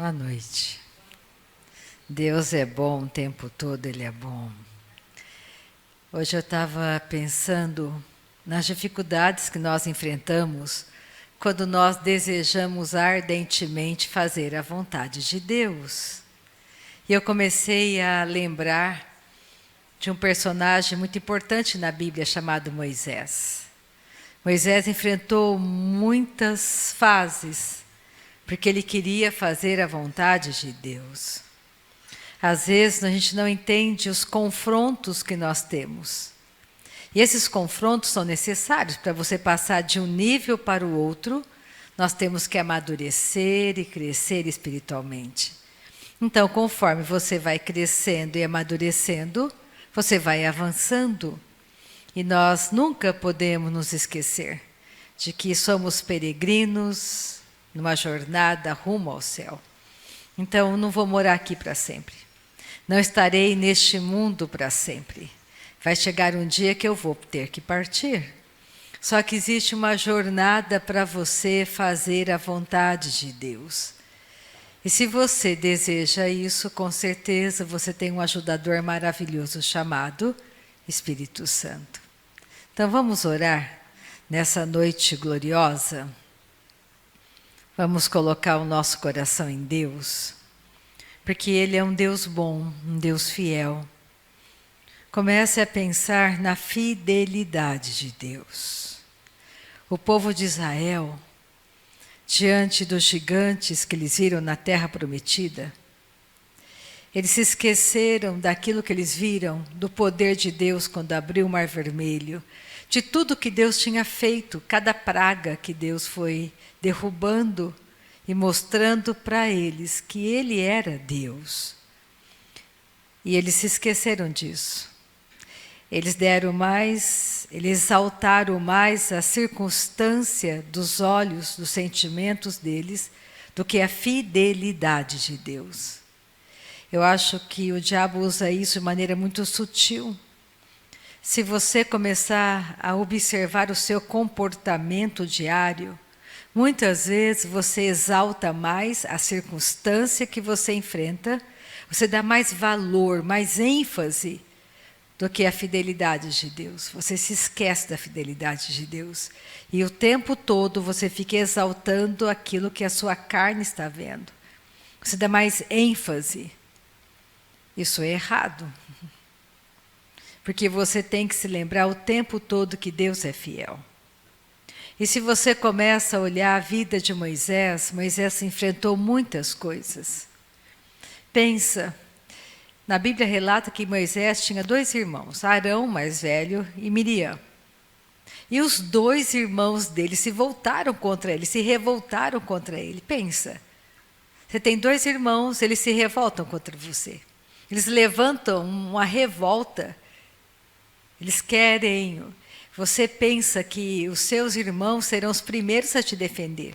Boa noite. Deus é bom, o tempo todo Ele é bom. Hoje eu estava pensando nas dificuldades que nós enfrentamos quando nós desejamos ardentemente fazer a vontade de Deus. E eu comecei a lembrar de um personagem muito importante na Bíblia chamado Moisés. Moisés enfrentou muitas fases porque ele queria fazer a vontade de Deus. Às vezes a gente não entende os confrontos que nós temos. E esses confrontos são necessários para você passar de um nível para o outro. Nós temos que amadurecer e crescer espiritualmente. Então, conforme você vai crescendo e amadurecendo, você vai avançando. E nós nunca podemos nos esquecer de que somos peregrinos numa jornada rumo ao céu. Então, não vou morar aqui para sempre. Não estarei neste mundo para sempre. Vai chegar um dia que eu vou ter que partir. Só que existe uma jornada para você fazer a vontade de Deus. E se você deseja isso, com certeza você tem um ajudador maravilhoso chamado Espírito Santo. Então vamos orar nessa noite gloriosa. Vamos colocar o nosso coração em Deus, porque Ele é um Deus bom, um Deus fiel. Comece a pensar na fidelidade de Deus. O povo de Israel, diante dos gigantes que eles viram na terra prometida, eles se esqueceram daquilo que eles viram, do poder de Deus quando abriu o Mar Vermelho, de tudo que Deus tinha feito, cada praga que Deus foi derrubando e mostrando para eles que Ele era Deus. E eles se esqueceram disso. Eles exaltaram mais a circunstância dos olhos, dos sentimentos deles, do que a fidelidade de Deus. Eu acho que o diabo usa isso de maneira muito sutil. Se você começar a observar o seu comportamento diário, muitas vezes você exalta mais a circunstância que você enfrenta, você dá mais valor, mais ênfase do que a fidelidade de Deus. Você se esquece da fidelidade de Deus. E o tempo todo você fica exaltando aquilo que a sua carne está vendo. Você dá mais ênfase. Isso é errado. Porque você tem que se lembrar o tempo todo que Deus é fiel. E se você começa a olhar a vida de Moisés, Moisés enfrentou muitas coisas. Pensa, na Bíblia relata que Moisés tinha 2 irmãos, Arão, mais velho, e Miriam. E os 2 irmãos dele se voltaram contra ele, se revoltaram contra ele. Pensa, você tem 2 irmãos, eles se revoltam contra você. Eles levantam uma revolta. Eles querem. Você pensa que os seus irmãos serão os primeiros a te defender,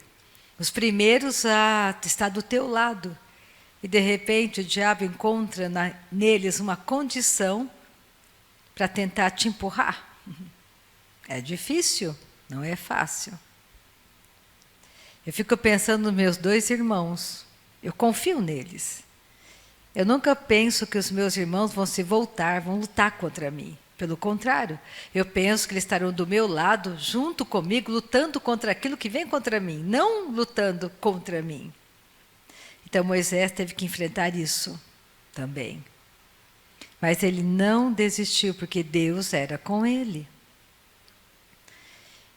os primeiros a estar do teu lado. E de repente o diabo encontra neles uma condição para tentar te empurrar. É difícil, não é fácil. Eu fico pensando nos meus 2 irmãos, eu confio neles. Eu nunca penso que os meus irmãos vão se voltar, vão lutar contra mim. Pelo contrário, eu penso que eles estarão do meu lado, junto comigo, lutando contra aquilo que vem contra mim, não lutando contra mim. Então Moisés teve que enfrentar isso também. Mas ele não desistiu, porque Deus era com ele.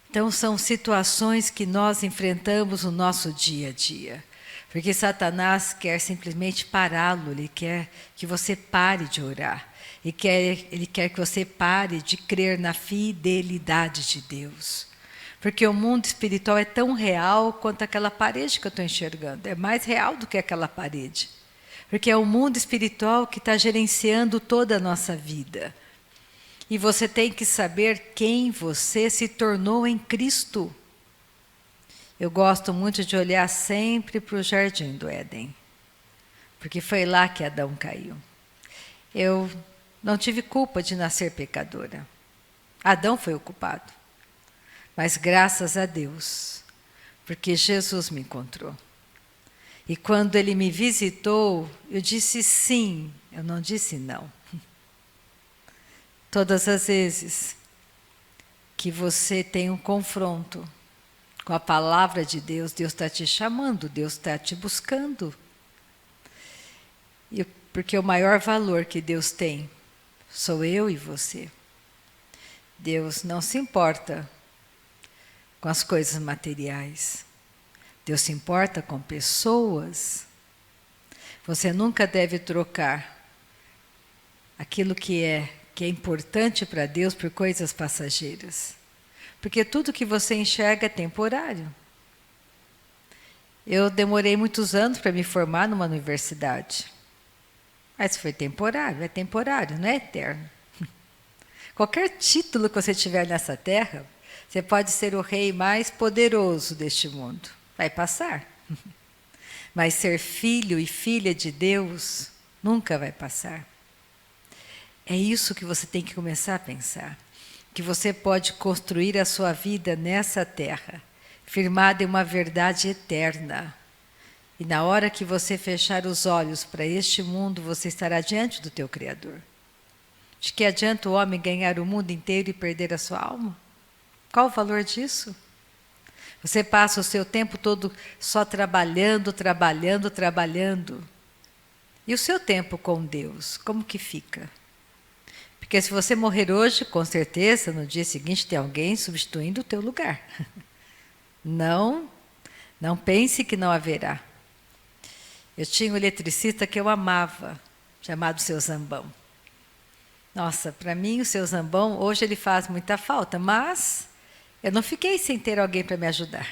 Então são situações que nós enfrentamos no nosso dia a dia. Porque Satanás quer simplesmente pará-lo, ele quer que você pare de orar. Ele quer que você pare de crer na fidelidade de Deus. Porque o mundo espiritual é tão real quanto aquela parede que eu estou enxergando. É mais real do que aquela parede. Porque é o mundo espiritual que está gerenciando toda a nossa vida. E você tem que saber quem você se tornou em Cristo. Eu gosto muito de olhar sempre para o Jardim do Éden. Porque foi lá que Adão caiu. Eu não tive culpa de nascer pecadora. Adão foi o culpado. Mas graças a Deus, porque Jesus me encontrou. E quando ele me visitou, eu disse sim, eu não disse não. Todas as vezes que você tem um confronto com a palavra de Deus, Deus está te chamando, Deus está te buscando. Porque o maior valor que Deus tem sou eu e você. Deus não se importa com as coisas materiais. Deus se importa com pessoas. Você nunca deve trocar aquilo que é importante para Deus por coisas passageiras. Porque tudo que você enxerga é temporário. Eu demorei muitos anos para me formar numa universidade. Mas foi temporário, não é eterno. Qualquer título que você tiver nessa terra, você pode ser o rei mais poderoso deste mundo. Vai passar. Mas ser filho e filha de Deus nunca vai passar. É isso que você tem que começar a pensar. Que você pode construir a sua vida nessa terra, firmada em uma verdade eterna. E na hora que você fechar os olhos para este mundo, você estará diante do teu Criador. De que adianta o homem ganhar o mundo inteiro e perder a sua alma? Qual o valor disso? Você passa o seu tempo todo só trabalhando. E o seu tempo com Deus, como que fica? Porque se você morrer hoje, com certeza, no dia seguinte tem alguém substituindo o teu lugar. Não pense que não haverá. Eu tinha um eletricista que eu amava, chamado Seu Zambão. Nossa, para mim o Seu Zambão, hoje ele faz muita falta, mas eu não fiquei sem ter alguém para me ajudar.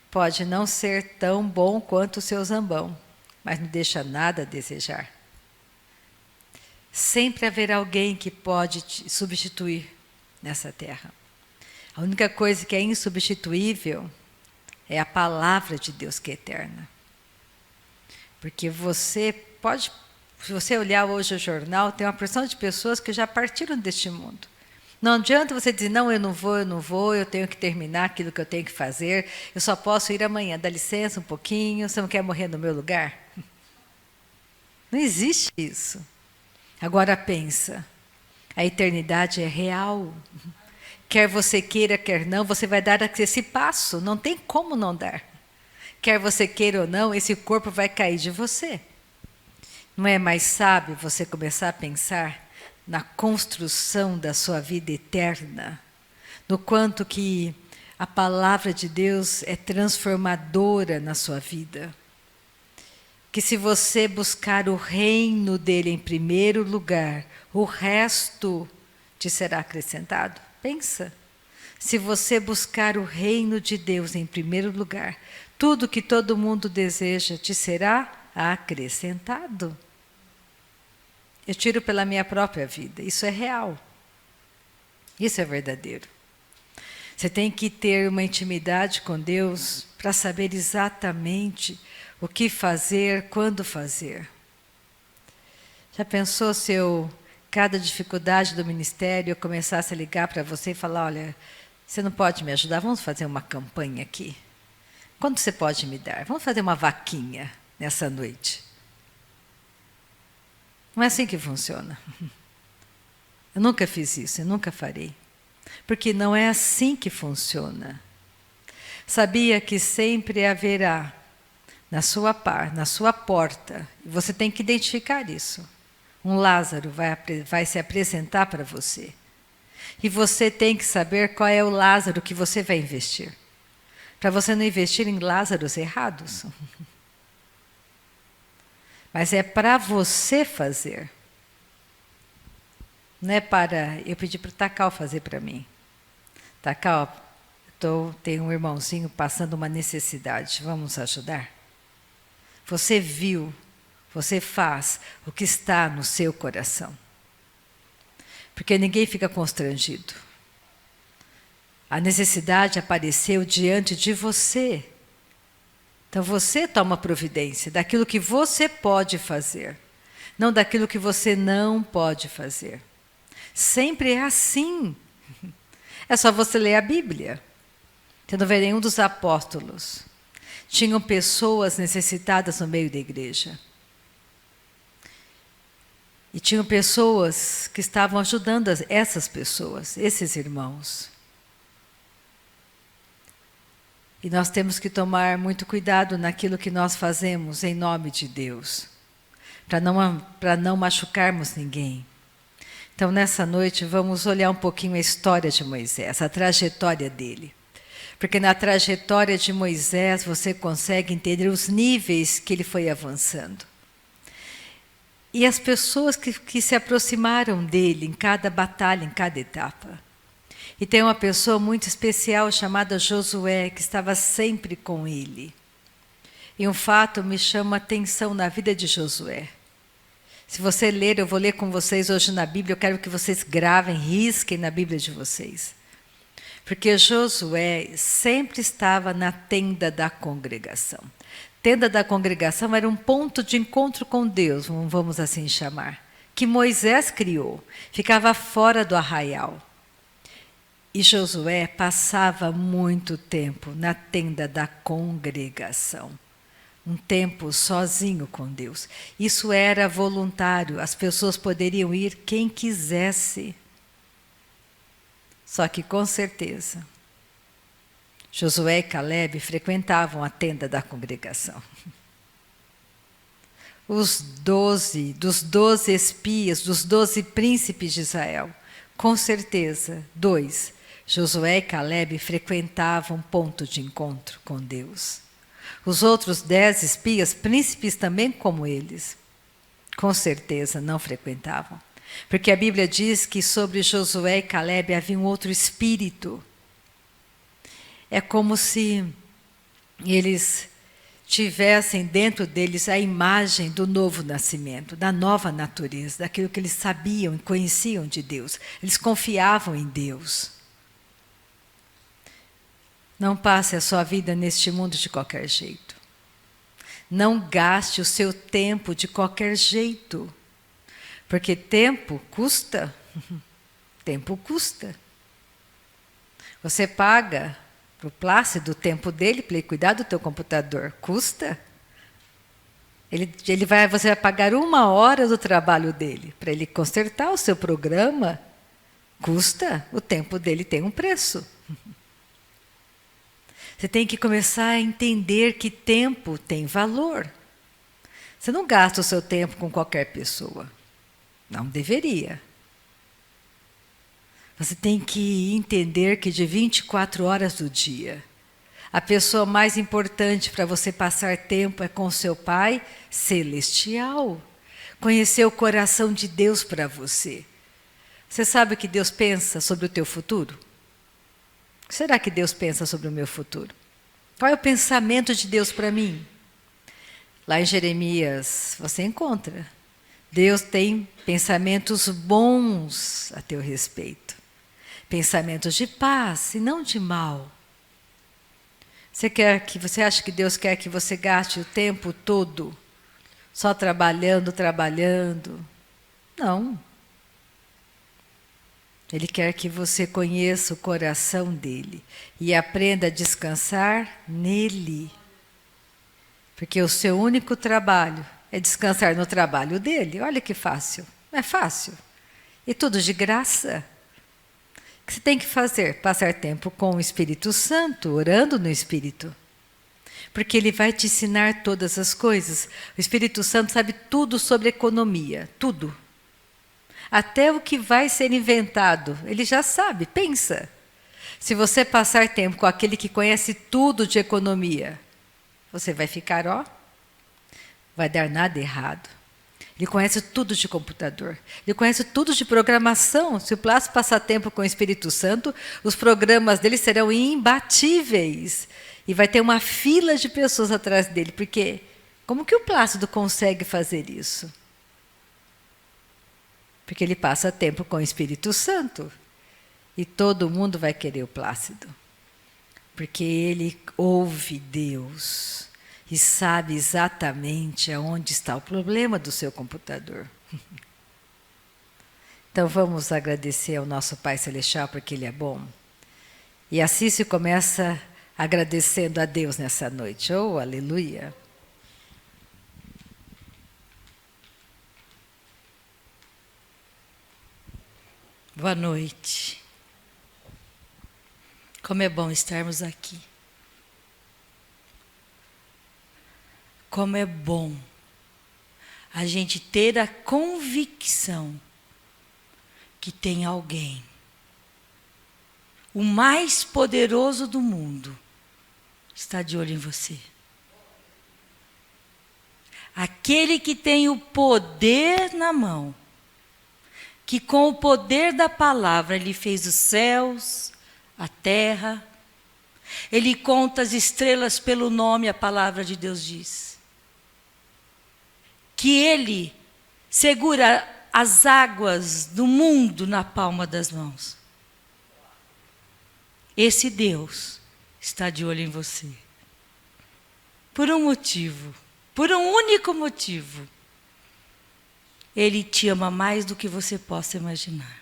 Pode não ser tão bom quanto o Seu Zambão, mas não deixa nada a desejar. Sempre haverá alguém que pode te substituir nessa terra. A única coisa que é insubstituível é a palavra de Deus que é eterna. Porque você pode, se você olhar hoje o jornal, tem uma porção de pessoas que já partiram deste mundo. Não adianta você dizer, não, eu não vou, eu tenho que terminar aquilo que eu tenho que fazer, eu só posso ir amanhã, dá licença um pouquinho, você não quer morrer no meu lugar? Não existe isso. Agora pensa, a eternidade é real. Quer você queira, quer não, você vai dar esse passo, não tem como não dar. Quer você queira ou não, esse corpo vai cair de você. Não é mais sábio você começar a pensar na construção da sua vida eterna, no quanto que a palavra de Deus é transformadora na sua vida? Que se você buscar o reino dele em primeiro lugar, o resto te será acrescentado. Pensa, se você buscar o reino de Deus em primeiro lugar, tudo que todo mundo deseja te será acrescentado. Eu tiro pela minha própria vida, isso é real. Isso é verdadeiro. Você tem que ter uma intimidade com Deus para saber exatamente o que fazer, quando fazer. Já pensou se cada dificuldade do ministério, eu começasse a ligar para você e falar, olha, você não pode me ajudar, vamos fazer uma campanha aqui. Quanto você pode me dar? Vamos fazer uma vaquinha nessa noite. Não é assim que funciona. Eu nunca fiz isso, eu nunca farei. Porque não é assim que funciona. Sabia que sempre haverá na sua porta, e você tem que identificar isso. Um Lázaro vai se apresentar para você. E você tem que saber qual é o Lázaro que você vai investir. Para você não investir em Lázaros errados. Mas é para você fazer. Não é para... Eu pedi para o Takal fazer para mim. Takal, tem um irmãozinho passando uma necessidade. Vamos ajudar? Você viu, você faz o que está no seu coração. Porque ninguém fica constrangido. A necessidade apareceu diante de você. Então você toma providência daquilo que você pode fazer, não daquilo que você não pode fazer. Sempre é assim. É só você ler a Bíblia. Você não vê nenhum dos apóstolos tinham pessoas necessitadas no meio da igreja. E tinham pessoas que estavam ajudando essas pessoas, esses irmãos. E nós temos que tomar muito cuidado naquilo que nós fazemos em nome de Deus, para não machucarmos ninguém. Então, nessa noite, vamos olhar um pouquinho a história de Moisés, a trajetória dele. Porque na trajetória de Moisés você consegue entender os níveis que ele foi avançando. E as pessoas que se aproximaram dele em cada batalha, em cada etapa. E tem uma pessoa muito especial chamada Josué, que estava sempre com ele. E um fato me chama a atenção na vida de Josué. Se você ler, eu vou ler com vocês hoje na Bíblia, eu quero que vocês gravem, risquem na Bíblia de vocês. Porque Josué sempre estava na tenda da congregação. Tenda da congregação era um ponto de encontro com Deus, vamos assim chamar, que Moisés criou, ficava fora do arraial. E Josué passava muito tempo na tenda da congregação. Um tempo sozinho com Deus. Isso era voluntário, as pessoas poderiam ir quem quisesse. Só que com certeza, Josué e Caleb frequentavam a tenda da congregação. Dos 12 espias, dos 12 príncipes de Israel, com certeza, 2, Josué e Caleb frequentavam ponto de encontro com Deus. Os outros 10 espias, príncipes também como eles, com certeza não frequentavam. Porque a Bíblia diz que sobre Josué e Caleb havia um outro espírito. É como se eles tivessem dentro deles a imagem do novo nascimento, da nova natureza, daquilo que eles sabiam e conheciam de Deus. Eles confiavam em Deus. Não passe a sua vida neste mundo de qualquer jeito. Não gaste o seu tempo de qualquer jeito. Porque tempo custa. Tempo custa. Você paga para o Plácido o tempo dele para ele cuidar do teu computador. Custa. Você vai pagar 1 hora do trabalho dele para ele consertar o seu programa. Custa. O tempo dele tem um preço. Você tem que começar a entender que tempo tem valor. Você não gasta o seu tempo com qualquer pessoa. Não deveria. Você tem que entender que de 24 horas do dia, a pessoa mais importante para você passar tempo é com o seu Pai Celestial. Conhecer o coração de Deus para você. Você sabe o que Deus pensa sobre o teu futuro? O que será que Deus pensa sobre o meu futuro? Qual é o pensamento de Deus para mim? Lá em Jeremias você encontra. Deus tem pensamentos bons a teu respeito. Pensamentos de paz e não de mal. Você acha que Deus quer que você gaste o tempo todo só trabalhando? Não. Ele quer que você conheça o coração dele e aprenda a descansar nele. Porque o seu único trabalho é descansar no trabalho dele. Olha que fácil. Não é fácil. E tudo de graça. O que você tem que fazer? Passar tempo com o Espírito Santo, orando no Espírito. Porque ele vai te ensinar todas as coisas. O Espírito Santo sabe tudo sobre economia. Tudo. Até o que vai ser inventado, ele já sabe, pensa. Se você passar tempo com aquele que conhece tudo de economia, você vai ficar, vai dar nada errado. Ele conhece tudo de computador, ele conhece tudo de programação. Se o Plácido passar tempo com o Espírito Santo, os programas dele serão imbatíveis. E vai ter uma fila de pessoas atrás dele, porque como que o Plácido consegue fazer isso? Porque ele passa tempo com o Espírito Santo. E todo mundo vai querer o Plácido. Porque ele ouve Deus e sabe exatamente aonde está o problema do seu computador. Então vamos agradecer ao nosso Pai Celestial porque Ele é bom. E assim se começa agradecendo a Deus nessa noite. Oh, aleluia! Boa noite. Como é bom estarmos aqui. Como é bom a gente ter a convicção que tem alguém, o mais poderoso do mundo, está de olho em você. Aquele que tem o poder na mão, que com o poder da palavra Ele fez os céus, a terra, Ele conta as estrelas pelo nome, a palavra de Deus diz. Que Ele segura as águas do mundo na palma das mãos. Esse Deus está de olho em você. Por um motivo, por um único motivo. Ele te ama mais do que você possa imaginar.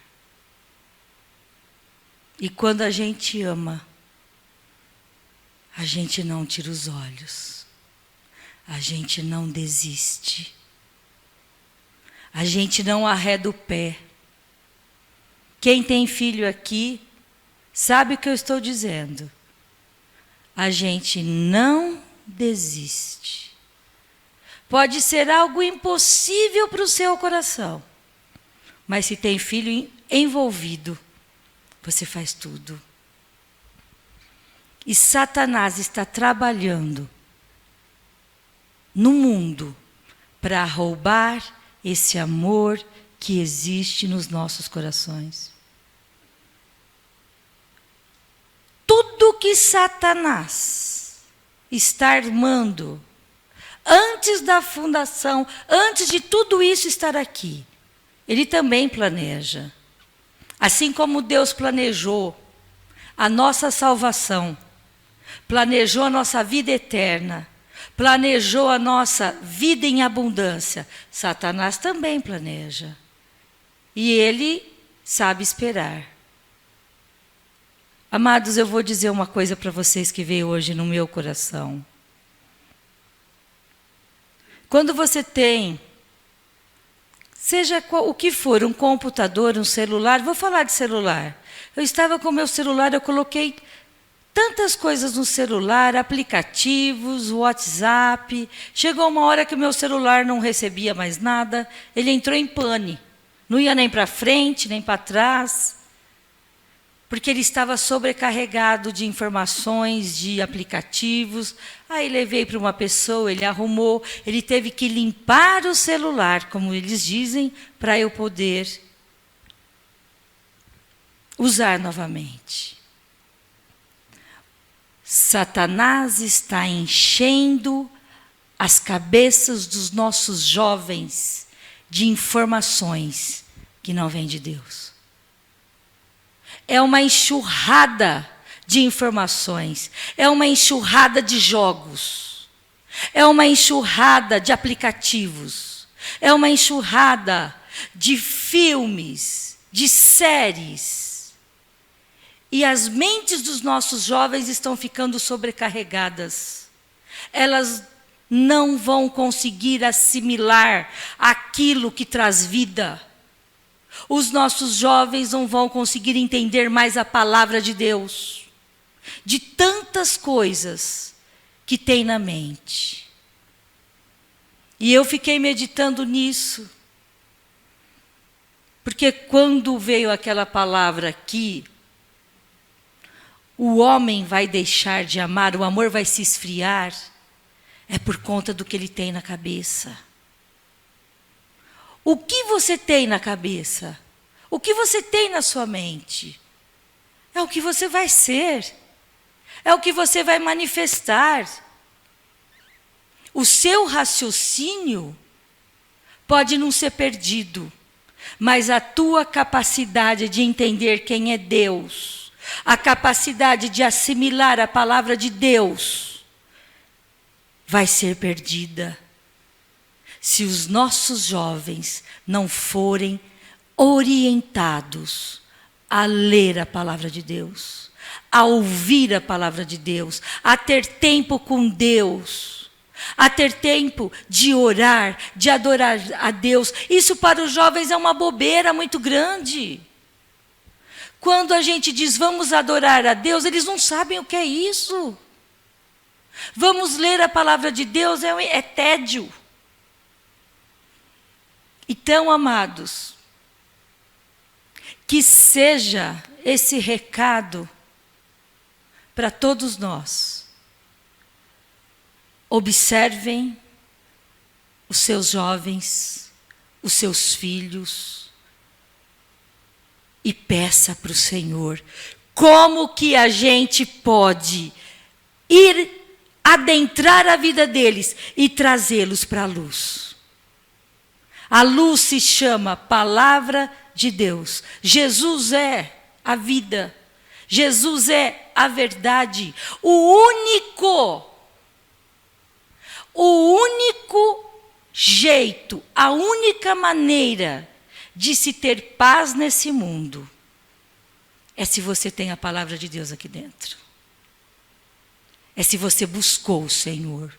E quando a gente ama, a gente não tira os olhos. A gente não desiste. A gente não arreda o pé. Quem tem filho aqui, sabe o que eu estou dizendo. A gente não desiste. Pode ser algo impossível para o seu coração. Mas se tem filho envolvido, você faz tudo. E Satanás está trabalhando no mundo para roubar esse amor que existe nos nossos corações. Tudo que Satanás está armando, antes da fundação, antes de tudo isso estar aqui, ele também planeja. Assim como Deus planejou a nossa salvação, planejou a nossa vida eterna, planejou a nossa vida em abundância, Satanás também planeja. E ele sabe esperar. Amados, eu vou dizer uma coisa para vocês que veio hoje no meu coração. Quando você tem, seja o que for, um computador, um celular, vou falar de celular. Eu estava com o meu celular, eu coloquei tantas coisas no celular, aplicativos, WhatsApp. Chegou uma hora que o meu celular não recebia mais nada, ele entrou em pane. Não ia nem para frente, nem para trás. Porque ele estava sobrecarregado de informações, de aplicativos. Aí levei para uma pessoa, ele arrumou, ele teve que limpar o celular, como eles dizem, para eu poder usar novamente. Satanás está enchendo as cabeças dos nossos jovens de informações que não vêm de Deus. É uma enxurrada de informações, é uma enxurrada de jogos, é uma enxurrada de aplicativos, é uma enxurrada de filmes, de séries. E as mentes dos nossos jovens estão ficando sobrecarregadas. Elas não vão conseguir assimilar aquilo que traz vida. Os nossos jovens não vão conseguir entender mais a palavra de Deus, de tantas coisas que tem na mente. E eu fiquei meditando nisso, porque quando veio aquela palavra aqui, o homem vai deixar de amar, o amor vai se esfriar, é por conta do que ele tem na cabeça. O que você tem na cabeça? O que você tem na sua mente? É o que você vai ser. É o que você vai manifestar. O seu raciocínio pode não ser perdido, mas a tua capacidade de entender quem é Deus, a capacidade de assimilar a palavra de Deus, vai ser perdida. Se os nossos jovens não forem orientados a ler a palavra de Deus, a ouvir a palavra de Deus, a ter tempo com Deus, a ter tempo de orar, de adorar a Deus. Isso para os jovens é uma bobeira muito grande. Quando a gente diz vamos adorar a Deus, eles não sabem o que é isso. Vamos ler a palavra de Deus, é tédio. Então, amados, que seja esse recado para todos nós. Observem os seus jovens, os seus filhos, e peça para o Senhor como que a gente pode ir adentrar a vida deles e trazê-los para a luz. A luz se chama Palavra de Deus. Jesus é a vida. Jesus é a verdade. O único jeito, a única maneira de se ter paz nesse mundo é se você tem a palavra de Deus aqui dentro. É se você buscou o Senhor.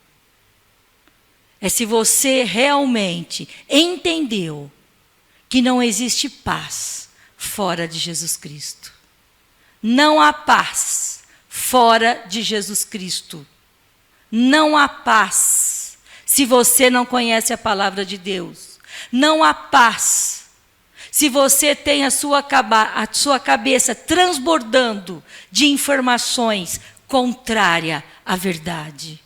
É se você realmente entendeu que não existe paz fora de Jesus Cristo. Não há paz fora de Jesus Cristo. Não há paz se você não conhece a palavra de Deus. Não há paz se você tem a sua cabeça transbordando de informações contrárias à verdade.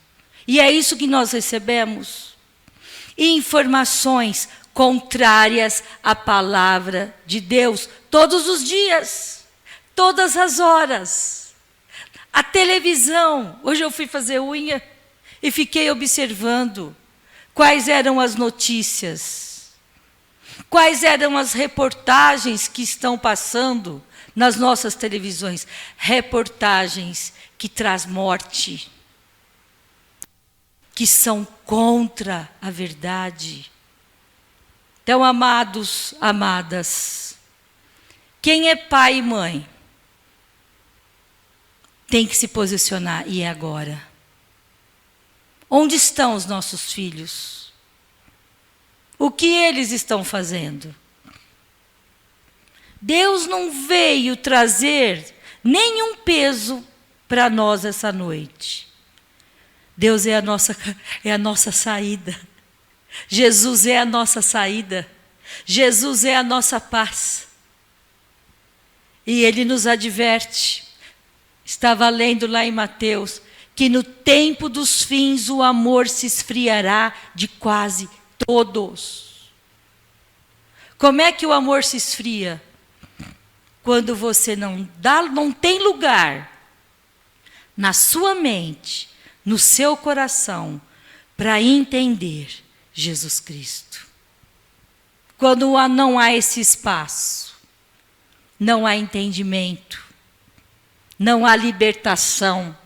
E é isso que nós recebemos. Informações contrárias à palavra de Deus. Todos os dias. Todas as horas. A televisão. Hoje eu fui fazer unha e fiquei observando quais eram as notícias. Quais eram as reportagens que estão passando nas nossas televisões. Reportagens que traz morte. Que são contra a verdade. Então, amados, amadas, quem é pai e mãe tem que se posicionar, e é agora. Onde estão os nossos filhos? O que eles estão fazendo? Deus não veio trazer nenhum peso para nós essa noite. Deus é a nossa saída. Jesus é a nossa saída. Jesus é a nossa paz. E Ele nos adverte. Estava lendo lá em Mateus, que no tempo dos fins o amor se esfriará de quase todos. Como é que o amor se esfria? Quando você não tem lugar na sua mente, no seu coração, para entender Jesus Cristo. Quando não há esse espaço, não há entendimento, não há libertação,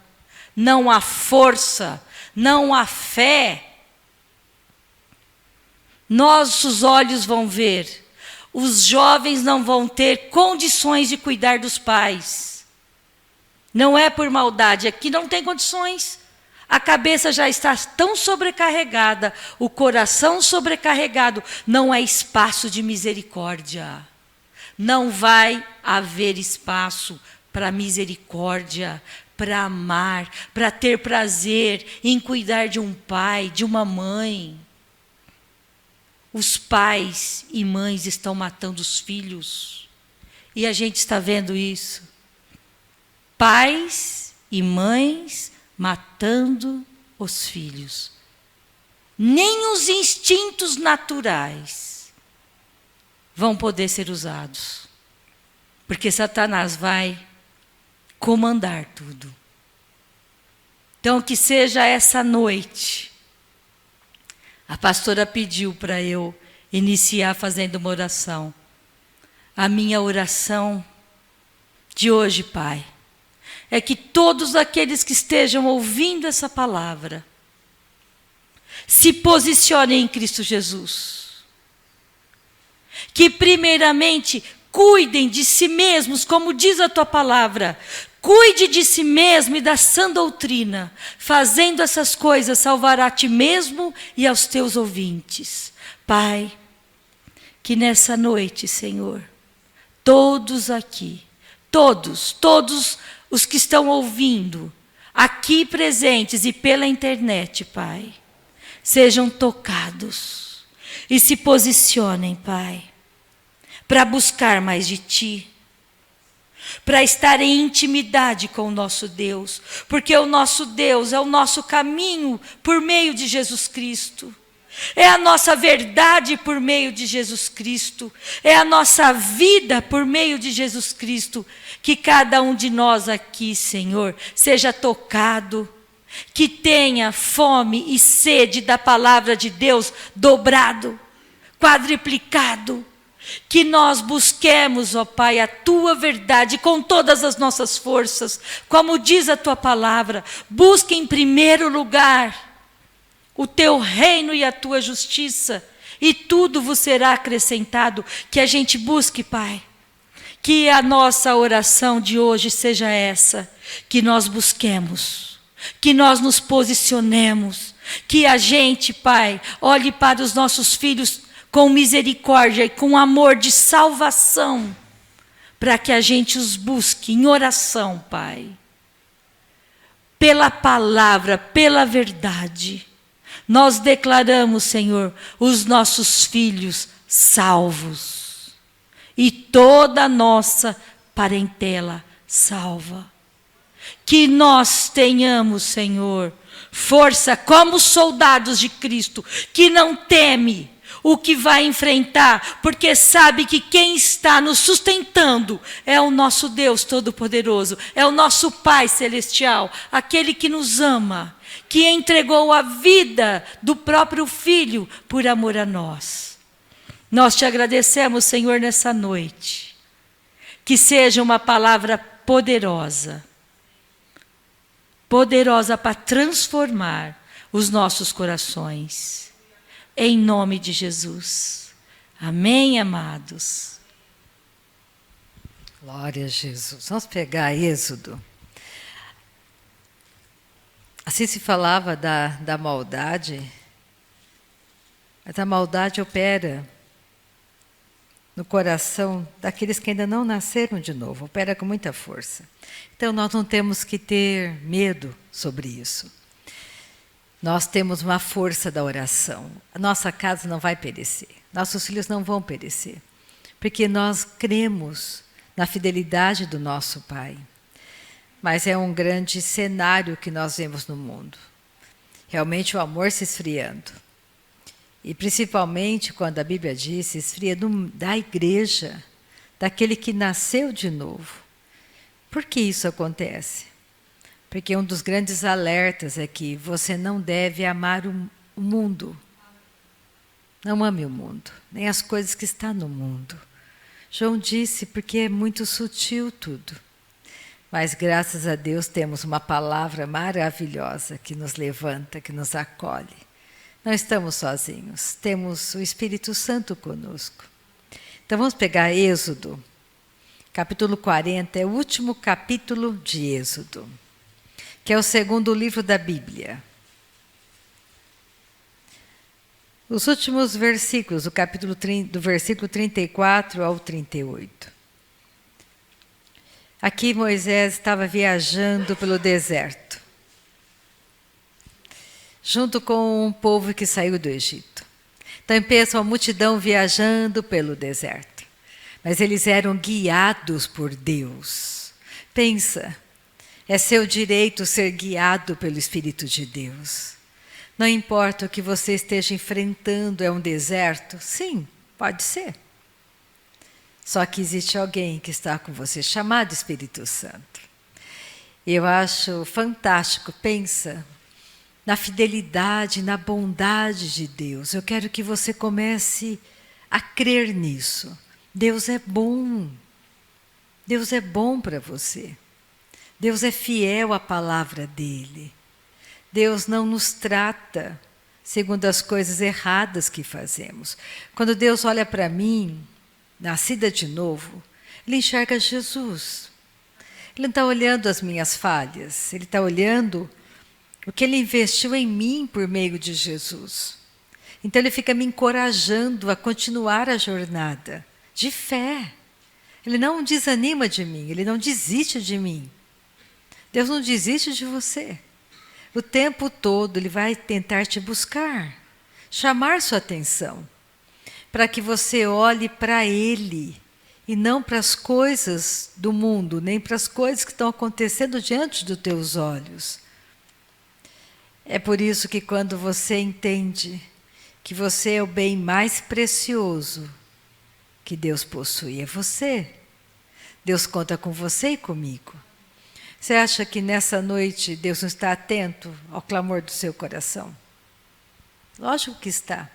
não há força, não há fé. Nossos olhos vão ver, os jovens não vão ter condições de cuidar dos pais. Não é por maldade, aqui não tem condições. A cabeça já está tão sobrecarregada, o coração sobrecarregado, não há espaço de misericórdia. Não vai haver espaço para misericórdia, para amar, para ter prazer em cuidar de um pai, de uma mãe. Os pais e mães estão matando os filhos. E a gente está vendo isso. Pais e mães matando os filhos. Nem os instintos naturais vão poder ser usados. Porque Satanás vai comandar tudo. Então, que seja essa noite. A pastora pediu para eu iniciar fazendo uma oração. A minha oração de hoje, Pai, é que todos aqueles que estejam ouvindo essa palavra se posicionem em Cristo Jesus. Que primeiramente cuidem de si mesmos, como diz a tua palavra. Cuide de si mesmo e da sã doutrina. Fazendo essas coisas, salvará a ti mesmo e aos teus ouvintes. Pai, que nessa noite, Senhor, todos aqui, todos os que estão ouvindo, aqui presentes e pela internet, Pai, sejam tocados e se posicionem, Pai, para buscar mais de Ti, para estar em intimidade com o nosso Deus, porque o nosso Deus é o nosso caminho por meio de Jesus Cristo. É a nossa verdade por meio de Jesus Cristo. É a nossa vida por meio de Jesus Cristo. Que cada um de nós aqui, Senhor, seja tocado. Que tenha fome e sede da palavra de Deus dobrado, quadriplicado. Que nós busquemos, ó Pai, a Tua verdade com todas as nossas forças. Como diz a Tua palavra, busque em primeiro lugar o Teu reino e a Tua justiça, e tudo vos será acrescentado. Que a gente busque, Pai. Que a nossa oração de hoje seja essa, que nós busquemos, que nós nos posicionemos, que a gente, Pai, olhe para os nossos filhos com misericórdia e com amor de salvação, para que a gente os busque em oração, Pai, pela palavra, pela verdade. Nós declaramos, Senhor, os nossos filhos salvos e toda a nossa parentela salva. Que nós tenhamos, Senhor, força como soldados de Cristo, que não teme o que vai enfrentar, porque sabe que quem está nos sustentando é o nosso Deus Todo-Poderoso, é o nosso Pai Celestial, aquele que nos ama, que entregou a vida do próprio Filho por amor a nós. Nós te agradecemos, Senhor, nessa noite. Que seja uma palavra poderosa, poderosa para transformar os nossos corações. Em nome de Jesus. Amém, amados? Glória a Jesus. Vamos pegar Êxodo. Assim se falava da maldade, mas a maldade opera no coração daqueles que ainda não nasceram de novo, opera com muita força. Então nós não temos que ter medo sobre isso. Nós temos uma força da oração. A nossa casa não vai perecer, nossos filhos não vão perecer, porque nós cremos na fidelidade do nosso Pai. Mas é um grande cenário que nós vemos no mundo. Realmente o amor se esfriando. E principalmente quando a Bíblia diz, se esfria da igreja, daquele que nasceu de novo. Por que isso acontece? Porque um dos grandes alertas é que você não deve amar o mundo. Não ame o mundo, nem as coisas que estão no mundo. João disse, porque é muito sutil tudo. Mas graças a Deus temos uma palavra maravilhosa que nos levanta, que nos acolhe. Não estamos sozinhos, temos o Espírito Santo conosco. Então vamos pegar Êxodo, capítulo 40, é o último capítulo de Êxodo, que é o segundo livro da Bíblia. Os últimos versículos, do versículo 34 ao 38. Aqui Moisés estava viajando pelo deserto, junto com um povo que saiu do Egito. Então pensa uma multidão viajando pelo deserto, mas eles eram guiados por Deus. Pensa, é seu direito ser guiado pelo Espírito de Deus. Não importa o que você esteja enfrentando, é um deserto? Sim, pode ser. Só que existe alguém que está com você, chamado Espírito Santo. Eu acho fantástico, pensa na fidelidade, na bondade de Deus. Eu quero que você comece a crer nisso. Deus é bom. Deus é bom para você. Deus é fiel à palavra dele. Deus não nos trata segundo as coisas erradas que fazemos. Quando Deus olha para mim, nascida de novo, Ele enxerga Jesus. Ele não está olhando as minhas falhas, Ele está olhando o que Ele investiu em mim por meio de Jesus. Então Ele fica me encorajando a continuar a jornada de fé. Ele não desanima de mim, Ele não desiste de mim. Deus não desiste de você. O tempo todo Ele vai tentar te buscar, chamar sua atenção, para que você olhe para Ele e não para as coisas do mundo, nem para as coisas que estão acontecendo diante dos teus olhos. É por isso que quando você entende que você é o bem mais precioso que Deus possui, é você. Deus conta com você e comigo. Você acha que nessa noite Deus não está atento ao clamor do seu coração? Lógico que está.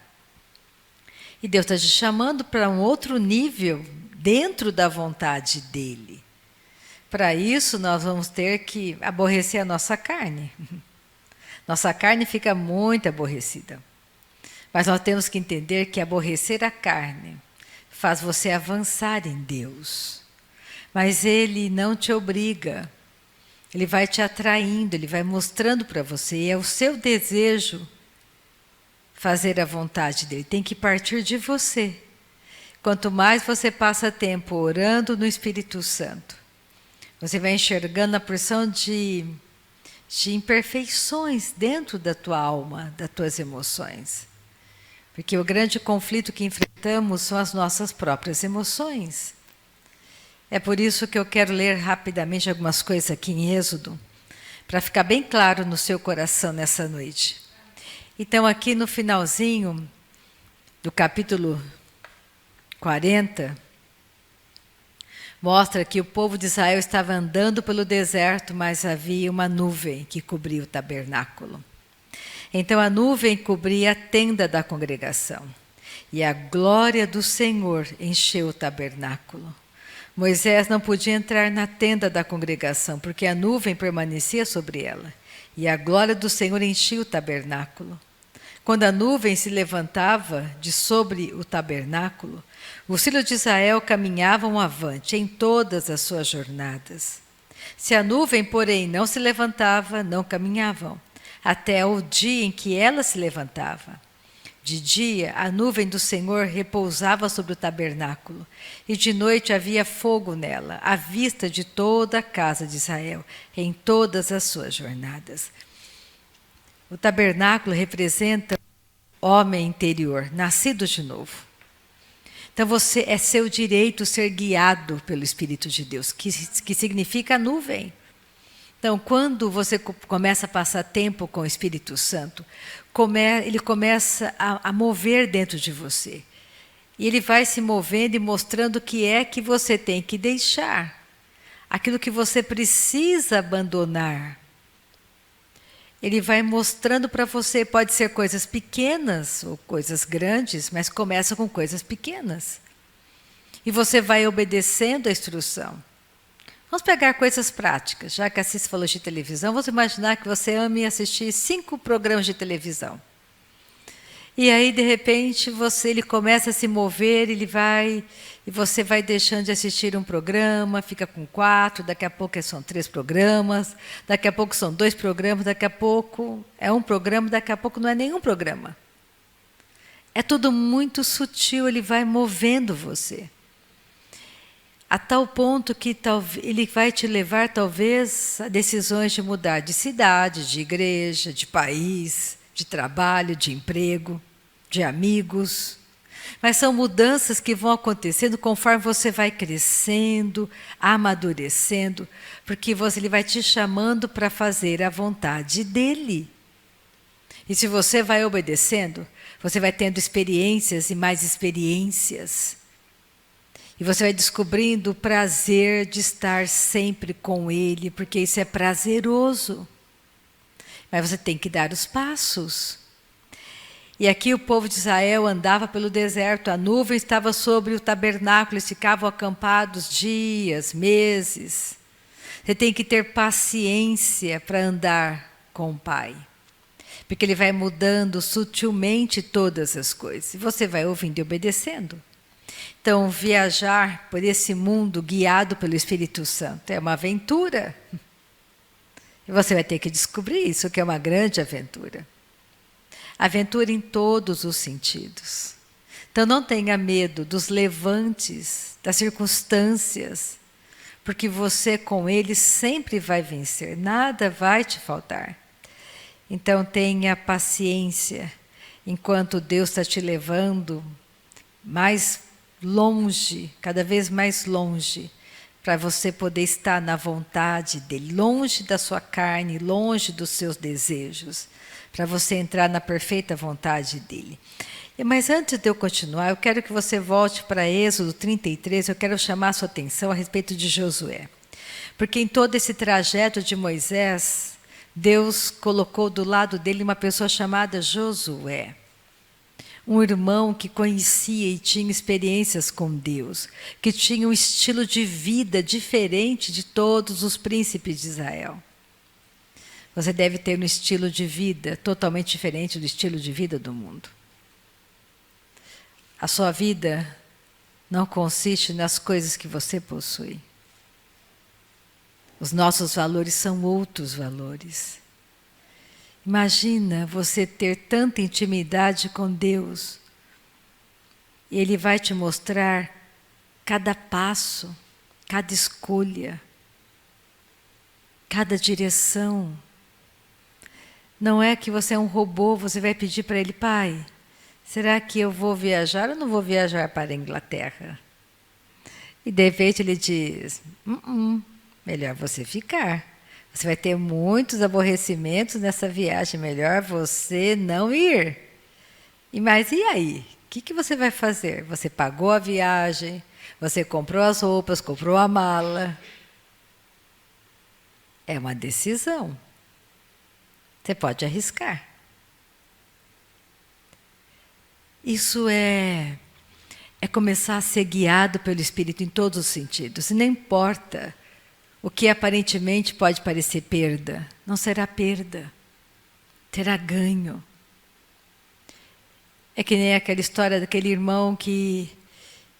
E Deus está te chamando para um outro nível dentro da vontade dEle. Para isso, nós vamos ter que aborrecer a nossa carne. Nossa carne fica muito aborrecida. Mas nós temos que entender que aborrecer a carne faz você avançar em Deus. Mas Ele não te obriga. Ele vai te atraindo, Ele vai mostrando para você. E é o seu desejo fazer a vontade dEle. Tem que partir de você. Quanto mais você passa tempo orando no Espírito Santo, você vai enxergando a porção de imperfeições dentro da tua alma, das tuas emoções. Porque o grande conflito que enfrentamos são as nossas próprias emoções. É por isso que eu quero ler rapidamente algumas coisas aqui em Êxodo, para ficar bem claro no seu coração nessa noite. Então, aqui no finalzinho do capítulo 40, mostra que o povo de Israel estava andando pelo deserto, mas havia uma nuvem que cobria o tabernáculo. Então a nuvem cobria a tenda da congregação, e a glória do Senhor encheu o tabernáculo. Moisés não podia entrar na tenda da congregação, porque a nuvem permanecia sobre ela, e a glória do Senhor enchia o tabernáculo. Quando a nuvem se levantava de sobre o tabernáculo, os filhos de Israel caminhavam avante em todas as suas jornadas. Se a nuvem, porém, não se levantava, não caminhavam, até o dia em que ela se levantava. De dia, a nuvem do Senhor repousava sobre o tabernáculo, e de noite havia fogo nela, à vista de toda a casa de Israel, em todas as suas jornadas. O tabernáculo representa o homem interior, nascido de novo. Então você é seu direito ser guiado pelo Espírito de Deus, que significa a nuvem. Então, quando você começa a passar tempo com o Espírito Santo, ele começa a mover dentro de você. E ele vai se movendo e mostrando o que é que você tem que deixar. Aquilo que você precisa abandonar. Ele vai mostrando para você, pode ser coisas pequenas ou coisas grandes, mas começa com coisas pequenas. E você vai obedecendo a instrução. Vamos pegar coisas práticas. Já que a Cis falou de televisão, vamos imaginar que você ame assistir 5 programas de televisão. E aí, de repente, ele começa a se mover, e você vai deixando de assistir um programa, fica com 4, daqui a pouco são 3 programas, daqui a pouco são 2 programas, daqui a pouco é um programa, daqui a pouco não é nenhum programa. É tudo muito sutil, ele vai movendo você. A tal ponto que ele vai te levar, talvez, a decisões de mudar de cidade, de igreja, de país, de trabalho, de emprego, de amigos. Mas são mudanças que vão acontecendo conforme você vai crescendo, amadurecendo, porque ele vai te chamando para fazer a vontade dele. E se você vai obedecendo, você vai tendo experiências e mais experiências. E você vai descobrindo o prazer de estar sempre com Ele, porque isso é prazeroso. Mas você tem que dar os passos. E aqui o povo de Israel andava pelo deserto, a nuvem estava sobre o tabernáculo, eles ficavam acampados dias, meses. Você tem que ter paciência para andar com o Pai. Porque Ele vai mudando sutilmente todas as coisas. E você vai ouvindo e obedecendo. Então, viajar por esse mundo guiado pelo Espírito Santo é uma aventura. E você vai ter que descobrir isso, que é uma grande aventura. Aventura em todos os sentidos. Então, não tenha medo dos levantes, das circunstâncias, porque você com ele sempre vai vencer, nada vai te faltar. Então, tenha paciência, enquanto Deus está te levando mais longe, cada vez mais longe, para você poder estar na vontade dele, longe da sua carne, longe dos seus desejos, para você entrar na perfeita vontade dele. Mas antes de eu continuar, eu quero que você volte para Êxodo 33, eu quero chamar a sua atenção a respeito de Josué. Porque em todo esse trajeto de Moisés, Deus colocou do lado dele uma pessoa chamada Josué. Um irmão que conhecia e tinha experiências com Deus, que tinha um estilo de vida diferente de todos os príncipes de Israel. Você deve ter um estilo de vida totalmente diferente do estilo de vida do mundo. A sua vida não consiste nas coisas que você possui. Os nossos valores são outros valores. Imagina você ter tanta intimidade com Deus. E Ele vai te mostrar cada passo, cada escolha, cada direção. Não é que você é um robô, você vai pedir para Ele, Pai, será que eu vou viajar ou não vou viajar para a Inglaterra? E de repente Ele diz, melhor você ficar. Você vai ter muitos aborrecimentos nessa viagem, melhor você não ir. Mas e aí? O que você vai fazer? Você pagou a viagem, você comprou as roupas, comprou a mala. É uma decisão. Você pode arriscar. Isso é começar a ser guiado pelo Espírito em todos os sentidos. E não importa o que aparentemente pode parecer perda, não será perda, terá ganho. É que nem aquela história daquele irmão que,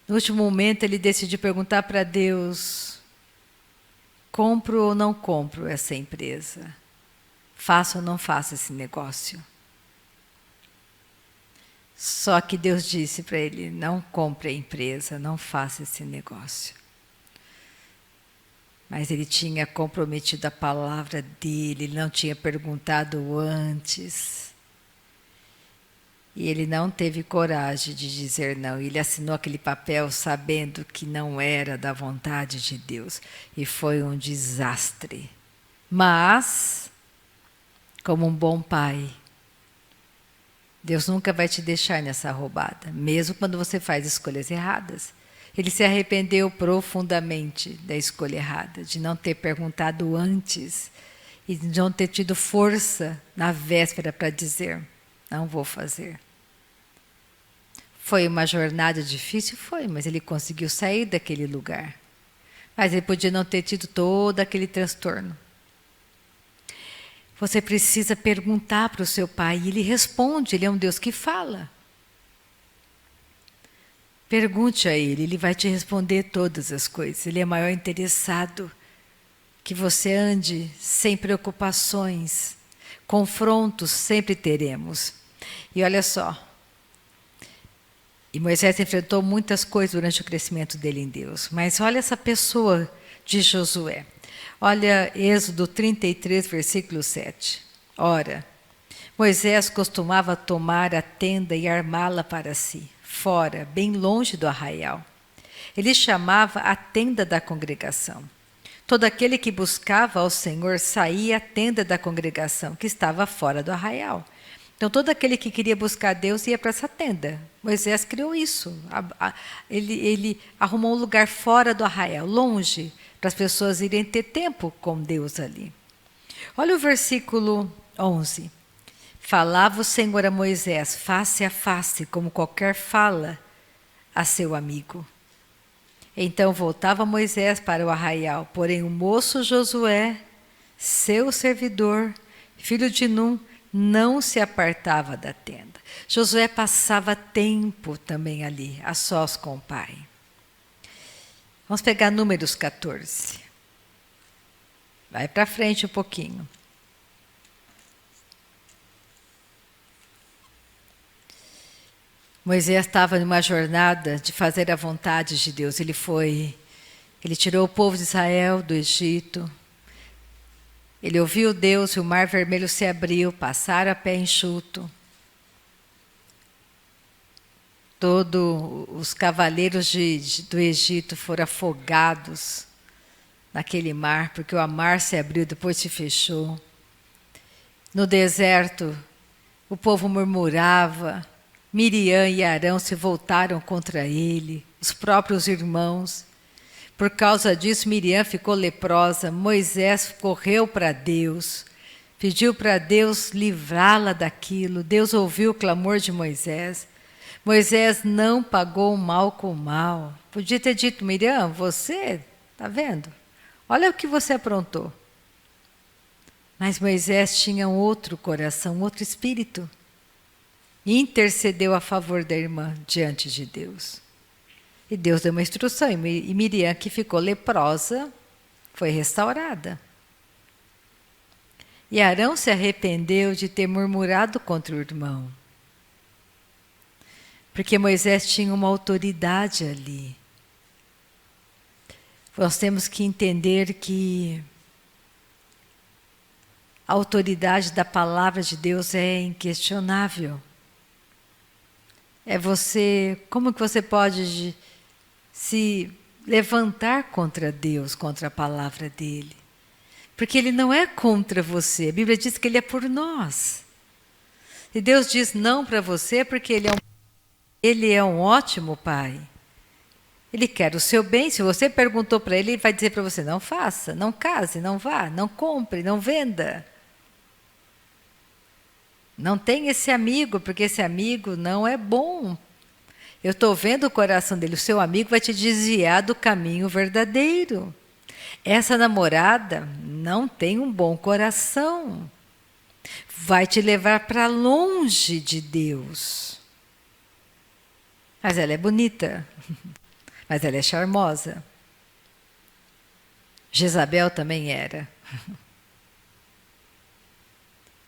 no último momento, ele decidiu perguntar para Deus, compro ou não compro essa empresa? Faço ou não faço esse negócio? Só que Deus disse para ele, não compre a empresa, não faça esse negócio. Mas ele tinha comprometido a palavra dele, ele não tinha perguntado antes. E ele não teve coragem de dizer não. Ele assinou aquele papel sabendo que não era da vontade de Deus. E foi um desastre. Mas, como um bom pai, Deus nunca vai te deixar nessa roubada, mesmo quando você faz escolhas erradas. Ele se arrependeu profundamente da escolha errada, de não ter perguntado antes e de não ter tido força na véspera para dizer, não vou fazer. Foi uma jornada difícil? Foi, mas ele conseguiu sair daquele lugar. Mas ele podia não ter tido todo aquele transtorno. Você precisa perguntar para o seu pai, e ele responde, ele é um Deus que fala. Pergunte a ele vai te responder todas as coisas. Ele é maior interessado que você ande sem preocupações. Confrontos sempre teremos. E olha só, e Moisés enfrentou muitas coisas durante o crescimento dele em Deus. Mas olha essa pessoa de Josué. Olha Êxodo 33, versículo 7. Ora, Moisés costumava tomar a tenda e armá-la para si, fora, bem longe do arraial. Ele chamava a tenda da congregação. Todo aquele que buscava ao Senhor saía à tenda da congregação, que estava fora do arraial. Então, todo aquele que queria buscar Deus ia para essa tenda. Moisés criou isso. Ele arrumou um lugar fora do arraial, longe, para as pessoas irem ter tempo com Deus ali. Olha o versículo 11. Falava o Senhor a Moisés, face a face, como qualquer fala a seu amigo. Então voltava Moisés para o arraial, porém o moço Josué, seu servidor, filho de Num, não se apartava da tenda. Josué passava tempo também ali, a sós com o pai. Vamos pegar Números 14. Vai para frente um pouquinho. Moisés estava numa jornada de fazer a vontade de Deus. Ele tirou o povo de Israel do Egito. Ele ouviu Deus e o mar vermelho se abriu, passaram a pé enxuto. Todos os cavaleiros do Egito foram afogados naquele mar, porque o mar se abriu, depois se fechou. No deserto, o povo murmurava. Miriam e Arão se voltaram contra ele, os próprios irmãos. Por causa disso, Miriam ficou leprosa. Moisés correu para Deus, pediu para Deus livrá-la daquilo. Deus ouviu o clamor de Moisés. Moisés não pagou o mal com o mal. Podia ter dito: Miriam, você, está vendo? Olha o que você aprontou. Mas Moisés tinha um outro coração, um outro espírito. E intercedeu a favor da irmã diante de Deus. E Deus deu uma instrução, e Miriam, que ficou leprosa, foi restaurada. E Arão se arrependeu de ter murmurado contra o irmão. Porque Moisés tinha uma autoridade ali. Nós temos que entender que a autoridade da palavra de Deus é inquestionável. Como que você pode se levantar contra Deus, contra a palavra dele? Porque ele não é contra você. A Bíblia diz que ele é por nós. E Deus diz não para você porque ele é um ótimo pai. Ele quer o seu bem. Se você perguntou para ele, ele vai dizer para você: não faça, não case, não vá, não compre, não venda. Não tem esse amigo, porque esse amigo não é bom. Eu estou vendo o coração dele. O seu amigo vai te desviar do caminho verdadeiro. Essa namorada não tem um bom coração. Vai te levar para longe de Deus. Mas ela é bonita. Mas ela é charmosa. Jezabel também era.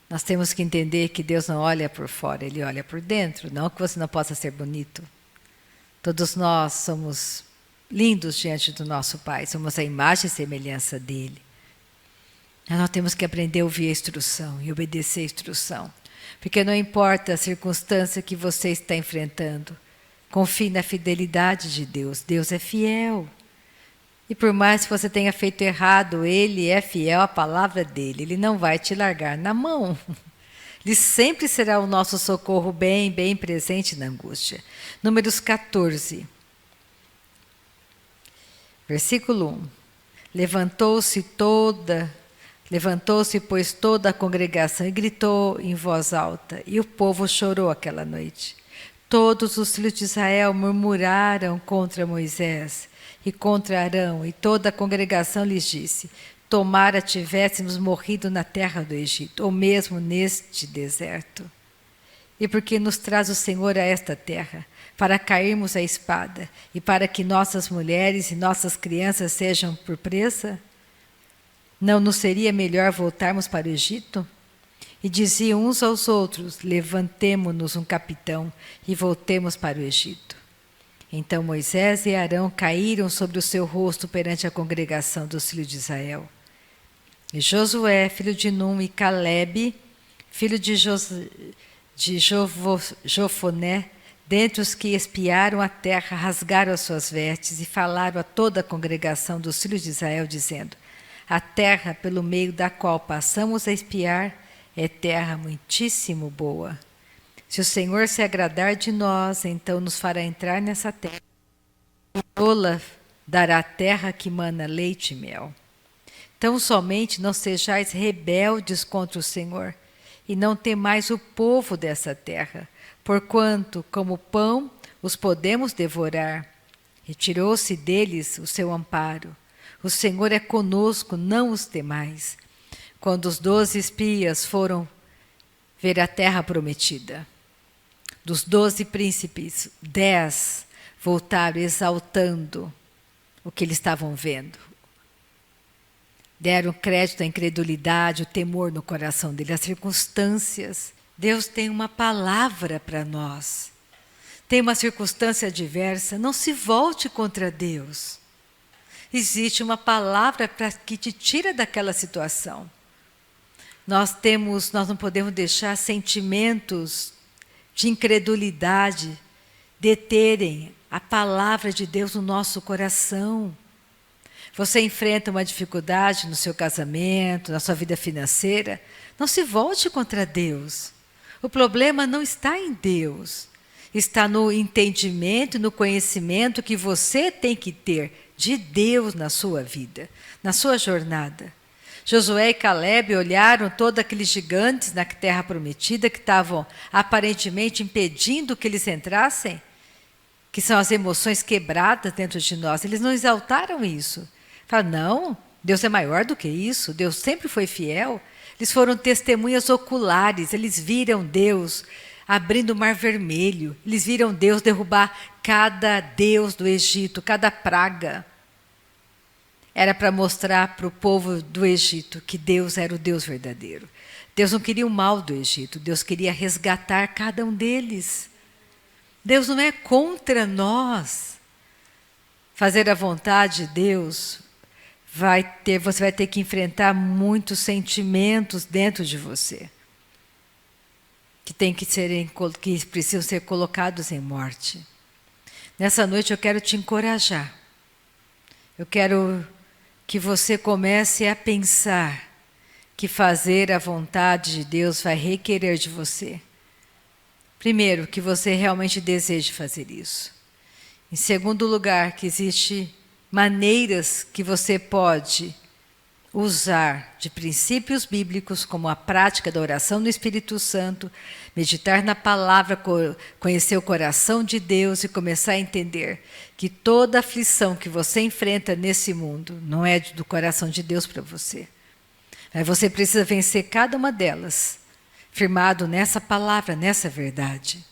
Nós temos que entender que Deus não olha por fora, Ele olha por dentro. Não que você não possa ser bonito. Todos nós somos lindos diante do nosso Pai. Somos a imagem e semelhança dEle. Mas nós temos que aprender a ouvir a instrução e obedecer a instrução. Porque não importa a circunstância que você está enfrentando. Confie na fidelidade de Deus. Deus é fiel. E por mais que você tenha feito errado, Ele é fiel à palavra dEle. Ele não vai te largar na mão. Ele sempre será o nosso socorro bem presente na angústia. Números 14. Versículo 1. Levantou-se, pois, toda a congregação e gritou em voz alta. E o povo chorou aquela noite. Todos os filhos de Israel murmuraram contra Moisés e contra Arão, e toda a congregação lhes disse: tomara tivéssemos morrido na terra do Egito, ou mesmo neste deserto. E porque nos traz o Senhor a esta terra, para cairmos à espada, e para que nossas mulheres e nossas crianças sejam por presa? Não nos seria melhor voltarmos para o Egito? E diziam uns aos outros: levantemo-nos um capitão e voltemos para o Egito. Então Moisés e Arão caíram sobre o seu rosto perante a congregação dos filhos de Israel. E Josué, filho de Num, e Calebe, filho de Jofoné, dentre os que espiaram a terra, rasgaram as suas vestes e falaram a toda a congregação dos filhos de Israel, dizendo: a terra pelo meio da qual passamos a espiar é terra muitíssimo boa. Se o Senhor se agradar de nós, então nos fará entrar nessa terra. E Ola dará a terra que mana leite e mel. Tão somente não sejais rebeldes contra o Senhor, e não temais o povo dessa terra, porquanto, como pão, os podemos devorar. Retirou-se deles o seu amparo. O Senhor é conosco, não os temais. Quando os 12 espias foram ver a terra prometida. Dos 12 príncipes, 10 voltaram exaltando o que eles estavam vendo. Deram crédito à incredulidade, o temor no coração deles, as circunstâncias. Deus tem uma palavra para nós. Tem uma circunstância adversa, não se volte contra Deus. Existe uma palavra que te tira daquela situação. Nós não podemos deixar sentimentos de incredulidade deterem a palavra de Deus no nosso coração. Você enfrenta uma dificuldade no seu casamento, na sua vida financeira, não se volte contra Deus. O problema não está em Deus, está no entendimento, no conhecimento que você tem que ter de Deus na sua vida, na sua jornada. Josué e Caleb olharam todos aqueles gigantes na terra prometida que estavam aparentemente impedindo que eles entrassem, que são as emoções quebradas dentro de nós. Eles não exaltaram isso. Falaram, não, Deus é maior do que isso, Deus sempre foi fiel. Eles foram testemunhas oculares, eles viram Deus abrindo o Mar Vermelho, eles viram Deus derrubar cada deus do Egito, cada praga. Era para mostrar para o povo do Egito que Deus era o Deus verdadeiro. Deus não queria o mal do Egito, Deus queria resgatar cada um deles. Deus não é contra nós. Fazer a vontade de Deus, você vai ter que enfrentar muitos sentimentos dentro de você, que precisam ser colocados em morte. Nessa noite eu quero te encorajar. Eu quero que você comece a pensar que fazer a vontade de Deus vai requerer de você. Primeiro, que você realmente deseje fazer isso. Em segundo lugar, que existem maneiras que você pode usar de princípios bíblicos, como a prática da oração no Espírito Santo, meditar na palavra, conhecer o coração de Deus e começar a entender que toda aflição que você enfrenta nesse mundo não é do coração de Deus para você. Mas você precisa vencer cada uma delas, firmado nessa palavra, nessa verdade.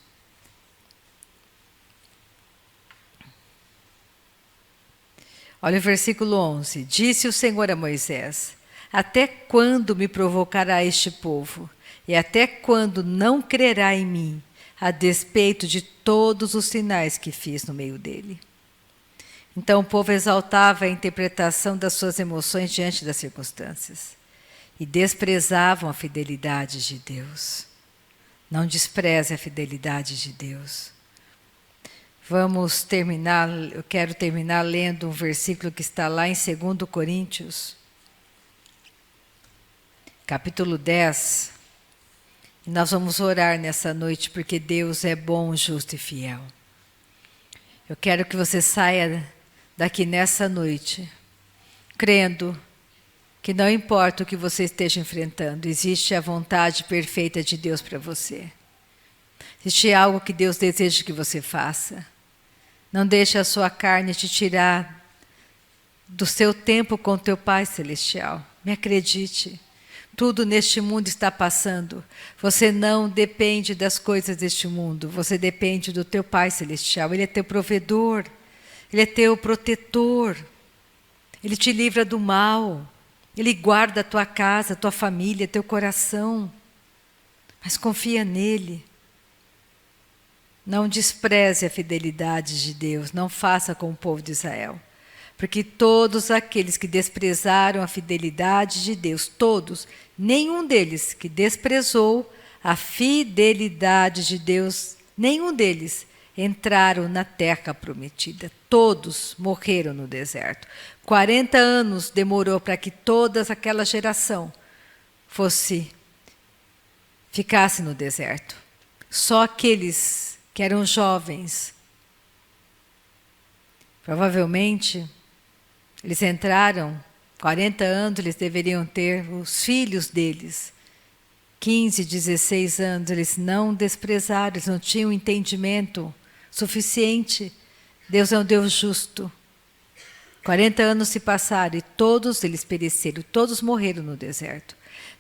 Olha o versículo 11. Disse o Senhor a Moisés: até quando me provocará este povo? E até quando não crerá em mim, a despeito de todos os sinais que fiz no meio dele? Então o povo exaltava a interpretação das suas emoções diante das circunstâncias e desprezavam a fidelidade de Deus. Não despreze a fidelidade de Deus. Vamos terminar, eu quero terminar lendo um versículo que está lá em 2 Coríntios, capítulo 10. E nós vamos orar nessa noite, porque Deus é bom, justo e fiel. Eu quero que você saia daqui nessa noite, crendo que não importa o que você esteja enfrentando, existe a vontade perfeita de Deus para você. Existe algo que Deus deseja que você faça. Não deixe a sua carne te tirar do seu tempo com o teu Pai Celestial. Me acredite, tudo neste mundo está passando. Você não depende das coisas deste mundo, você depende do teu Pai Celestial. Ele é teu provedor, Ele é teu protetor. Ele te livra do mal, Ele guarda a tua casa, a tua família, teu coração. Mas confia nele. Não despreze a fidelidade de Deus, não faça como o povo de Israel. Porque todos aqueles que desprezaram a fidelidade de Deus, todos, nenhum deles que desprezou a fidelidade de Deus, nenhum deles entraram na terra prometida. Todos morreram no deserto. 40 anos demorou para que toda aquela geração ficasse no deserto. Só aqueles que eram jovens, provavelmente, eles entraram, 40 anos, eles deveriam ter os filhos deles, 15, 16 anos, eles não desprezaram, eles não tinham entendimento suficiente. Deus é um Deus justo. 40 anos se passaram e todos eles pereceram, todos morreram no deserto.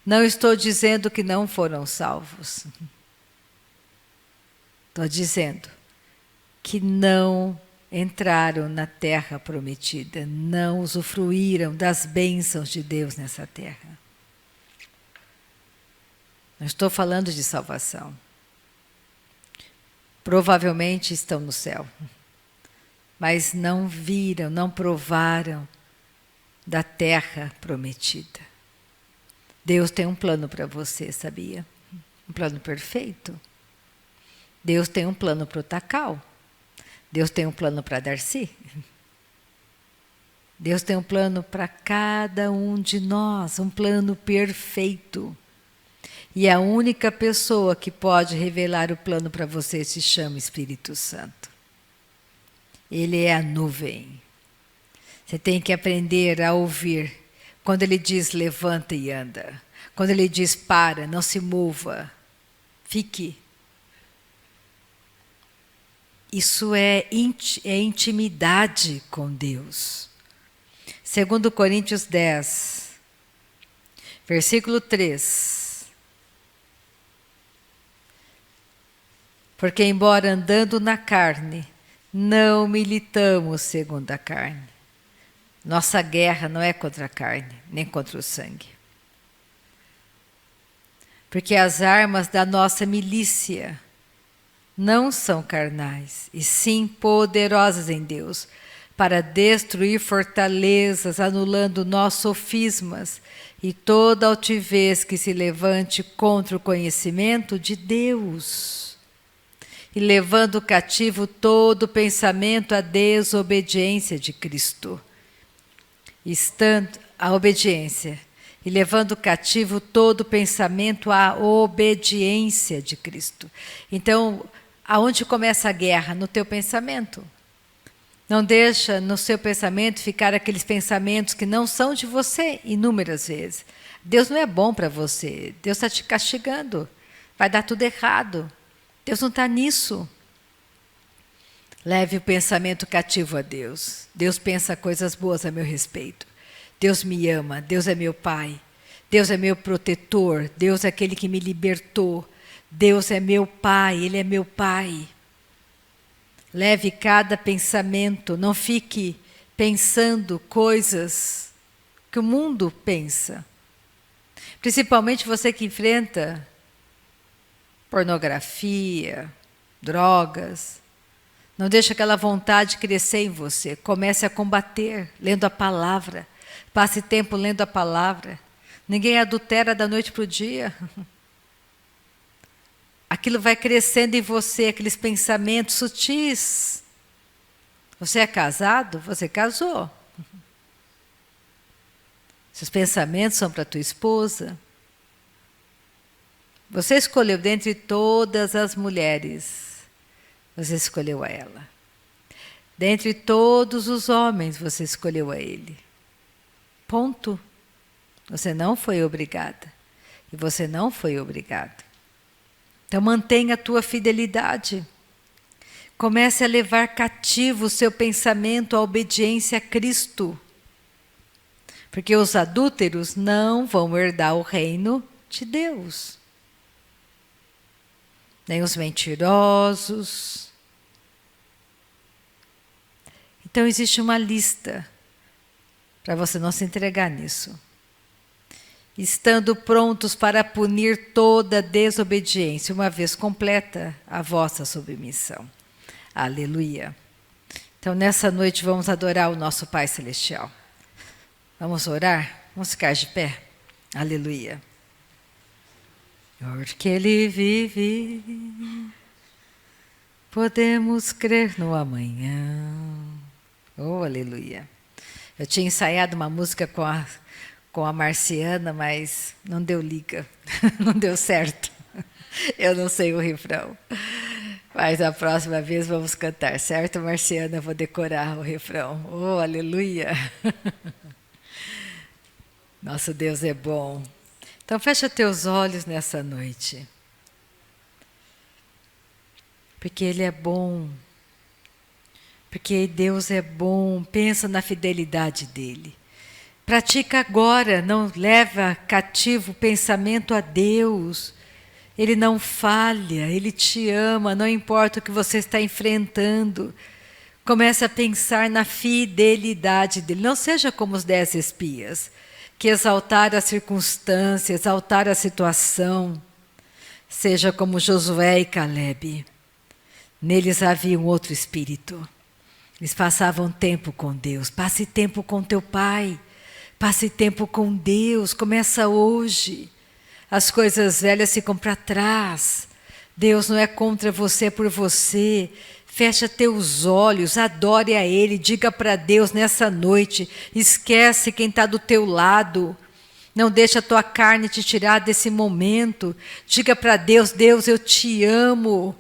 Não estou dizendo que não foram salvos. Estou dizendo que não entraram na terra prometida, não usufruíram das bênçãos de Deus nessa terra. Não estou falando de salvação. Provavelmente estão no céu, mas não viram, não provaram da terra prometida. Deus tem um plano para você, sabia? Um plano perfeito. Deus tem um plano para o Tacal. Deus tem um plano para Darcy. Deus tem um plano para cada um de nós, um plano perfeito. E a única pessoa que pode revelar o plano para você se chama Espírito Santo. Ele é a nuvem. Você tem que aprender a ouvir. Quando ele diz levanta e anda. Quando ele diz para, não se mova. Fique. Isso é intimidade com Deus. 2 Coríntios 10, versículo 3. Porque embora andando na carne, não militamos segundo a carne. Nossa guerra não é contra a carne, nem contra o sangue. Porque as armas da nossa milícia não são carnais, e sim poderosas em Deus, para destruir fortalezas, anulando nossos sofismas e toda altivez que se levante contra o conhecimento de Deus. E levando cativo todo pensamento à desobediência de Cristo. Estando a obediência. E levando cativo todo pensamento à obediência de Cristo. Então, aonde começa a guerra? No teu pensamento. Não deixa no seu pensamento ficar aqueles pensamentos que não são de você, inúmeras vezes. Deus não é bom para você. Deus está te castigando. Vai dar tudo errado. Deus não está nisso. Leve o pensamento cativo a Deus. Deus pensa coisas boas a meu respeito. Deus me ama, Deus é meu Pai. Deus é meu protetor, Deus é aquele que me libertou. Deus é meu Pai, Ele é meu Pai. Leve cada pensamento, não fique pensando coisas que o mundo pensa. Principalmente você que enfrenta pornografia, drogas. Não deixe aquela vontade crescer em você. Comece a combater, lendo a palavra. Passe tempo lendo a palavra. Ninguém adultera da noite para o dia. Aquilo vai crescendo em você, aqueles pensamentos sutis. Você é casado? Você casou. Seus pensamentos são para tua esposa. Você escolheu dentre todas as mulheres, você escolheu a ela. Dentre todos os homens, você escolheu a ele. Ponto. Você não foi obrigada. E você não foi obrigado. Então mantenha a tua fidelidade. Comece a levar cativo o seu pensamento à obediência a Cristo. Porque os adúlteros não vão herdar o reino de Deus. Nem os mentirosos. Então existe uma lista para você não se entregar nisso. Estando prontos para punir toda desobediência, uma vez completa a vossa submissão. Aleluia. Então nessa noite vamos adorar o nosso Pai Celestial. Vamos orar? Vamos ficar de pé? Aleluia. Porque Ele vive, podemos crer no amanhã. Oh, aleluia. Eu tinha ensaiado uma música com a Marciana, mas não deu liga, não deu certo. Eu não sei o refrão. Mas a próxima vez vamos cantar, certo, Marciana? Eu vou decorar o refrão. Oh, aleluia. Nosso Deus é bom. Então fecha teus olhos nessa noite. Porque Ele é bom. Porque Deus é bom. Pensa na fidelidade dEle. Pratica agora, não leva cativo o pensamento a Deus. Ele não falha, Ele te ama, não importa o que você está enfrentando. Comece a pensar na fidelidade dele. Não seja como os 10 espias, que exaltaram a circunstância, exaltaram a situação. Seja como Josué e Calebe. Neles havia um outro espírito. Eles passavam tempo com Deus. Passe tempo com teu pai. Passe tempo com Deus. Começa hoje. As coisas velhas ficam para trás. Deus não é contra você, é por você. Fecha teus olhos, adore a Ele. Diga para Deus nessa noite. Esquece quem está do teu lado. Não deixa a tua carne te tirar desse momento. Diga para Deus, Deus, eu te amo.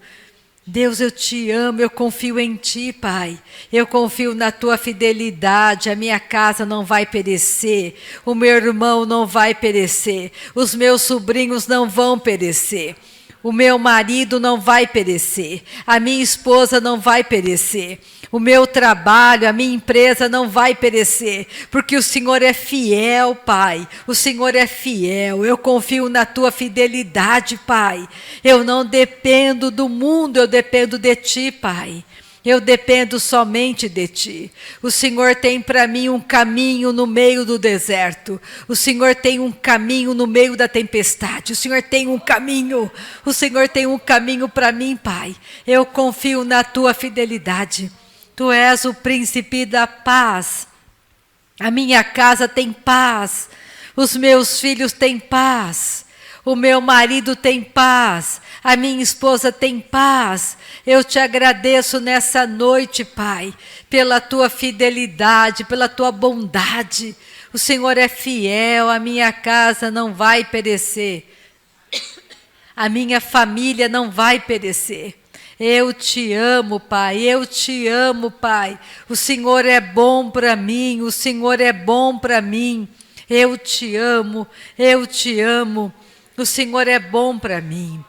Deus, eu te amo, eu confio em ti, Pai. Eu confio na tua fidelidade. A minha casa não vai perecer. O meu irmão não vai perecer. Os meus sobrinhos não vão perecer. O meu marido não vai perecer. A minha esposa não vai perecer. O meu trabalho, a minha empresa não vai perecer. Porque o Senhor é fiel, Pai. O Senhor é fiel. Eu confio na tua fidelidade, Pai. Eu não dependo do mundo, eu dependo de ti, Pai. Eu dependo somente de ti. O Senhor tem para mim um caminho no meio do deserto. O Senhor tem um caminho no meio da tempestade. O Senhor tem um caminho. O Senhor tem um caminho para mim, Pai. Eu confio na tua fidelidade. Tu és o príncipe da paz. A minha casa tem paz. Os meus filhos têm paz. O meu marido tem paz. A minha esposa tem paz. Eu te agradeço nessa noite, Pai, pela tua fidelidade, pela tua bondade. O Senhor é fiel, a minha casa não vai perecer. A minha família não vai perecer. Eu te amo, Pai, eu te amo, Pai. O Senhor é bom para mim, o Senhor é bom para mim. Eu te amo, eu te amo. O Senhor é bom para mim.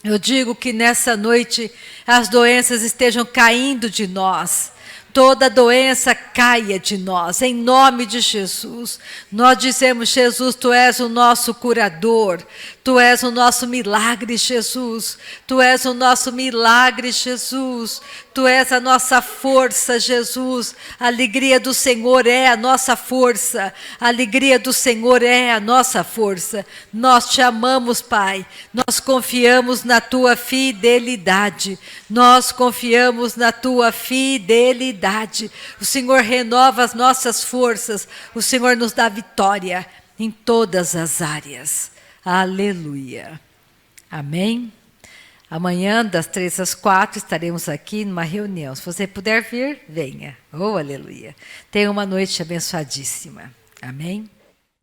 Eu digo que nessa noite as doenças estejam caindo de nós. Toda doença caia de nós, em nome de Jesus. Nós dizemos, Jesus, Tu és o nosso curador. Tu és o nosso milagre, Jesus. Tu és o nosso milagre, Jesus. Tu és a nossa força, Jesus. A alegria do Senhor é a nossa força. A alegria do Senhor é a nossa força. Nós te amamos, Pai. Nós confiamos na Tua fidelidade. Nós confiamos na Tua fidelidade. O Senhor renova as nossas forças. O Senhor nos dá vitória em todas as áreas. Aleluia. Amém? Amanhã, das 3 às 4, estaremos aqui numa reunião. Se você puder vir, venha. Oh, aleluia. Tenha uma noite abençoadíssima. Amém?